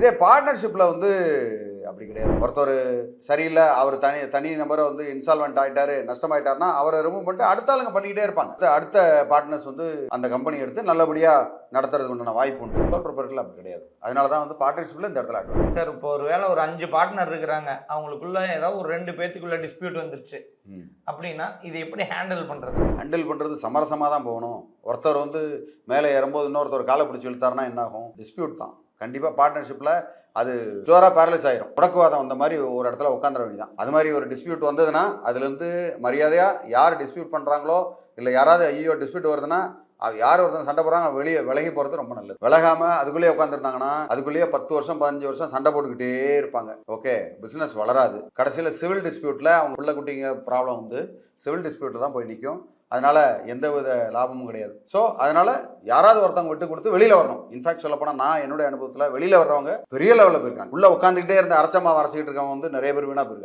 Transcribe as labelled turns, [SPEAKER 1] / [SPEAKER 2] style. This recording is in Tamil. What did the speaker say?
[SPEAKER 1] இதே பார்ட்னர்ஷிப்பில் வந்து அப்படி கிடையாது. ஒருத்தர் சரியில்லை, அவர் தனி நபரை வந்து இன்சால்வெண்ட் ஆகிட்டாரு, நஷ்டமாயிட்டாருன்னா அவரை ரிமூவ் பண்ணிட்டு அடுத்த ஆளுங்க பண்ணிக்கிட்டே இருப்பாங்க. அடுத்த பார்ட்னர்ஸ் வந்து அந்த கம்பெனி எடுத்து நல்லபடியாக நடத்துறதுக்கு உண்டான வாய்ப்பு உண்டு. ப்ராப்பர்ட்டியில் அப்படி கிடையாது. அதனால தான் வந்து பார்ட்னர்ஷிப்பில் இந்த இடத்துல அட்வான்டேஜ்.
[SPEAKER 2] சார் இப்போ ஒரு வேளை ஒரு 5 பார்ட்னர் இருக்கிறாங்க, அவங்களுக்குள்ள ஏதாவது ஒரு 2 பேத்துக்குள்ள டிஸ்பியூட் வந்துருச்சு அப்படின்னா இது எப்படி ஹேண்டில் பண்ணுறது
[SPEAKER 1] சமரசமாக தான் போகணும். ஒருத்தர் வந்து மேலே ஏறும்போது இன்னொருத்தர் காலை பிடிச்சி இழுத்தாருன்னா என்ன ஆகும்? டிஸ்பியூட் தான். கண்டிப்பாக பார்ட்னர்ஷிப்பில் அது ஜோராக பேரலைஸ் ஆயிரும். முடக்குவாதம் அந்த மாதிரி ஒரு இடத்துல உட்காந்துட வேண்டியதான். அது மாதிரி ஒரு டிஸ்பியூட் வந்ததுன்னா அதுலேருந்து மரியாதையாக யார் டிஸ்பியூட் பண்ணுறாங்களோ, இல்லை யாராவது ஐயோ டிஸ்பியூட் வருதுன்னா யார் ஒருத்தங்க சண்டை போடுறாங்க வெளியே விலகி போகிறது ரொம்ப நல்லது. விலகாமல் அதுக்குள்ளேயே உட்காந்துருந்தாங்கன்னா அதுக்குள்ளேயே 10 வருஷம் 15 வருஷம் சண்டை போட்டுக்கிட்டே இருப்பாங்க. ஓகே, பிஸ்னஸ் வளராது. கடைசியில் சிவில் டிஸ்பியூட்டில் அவங்க பிள்ளை குட்டிங்க ப்ராப்ளம் வந்து சிவில் டிஸ்பியூட்டில் தான் போய் நிற்கும். அதனால எந்த வித லாபமும் கிடையாது. ஸோ அதனால யாராவது ஒருத்தவங்க விட்டு கொடுத்து வெளியில் வரணும். இன்ஃபேக்ட் சொல்ல போனால் நான் என்னுடைய அனுபவத்தில் வெளியில் வர்றவங்க பெரிய லெவலில் போயிருக்காங்க. உள்ள உட்காந்துக்கிட்டே இருந்து அரைச்சமாக அரைச்சிக்கிட்டு இருக்கவங்க வந்து நிறைய பேர் வீணாக போயிருக்காங்க.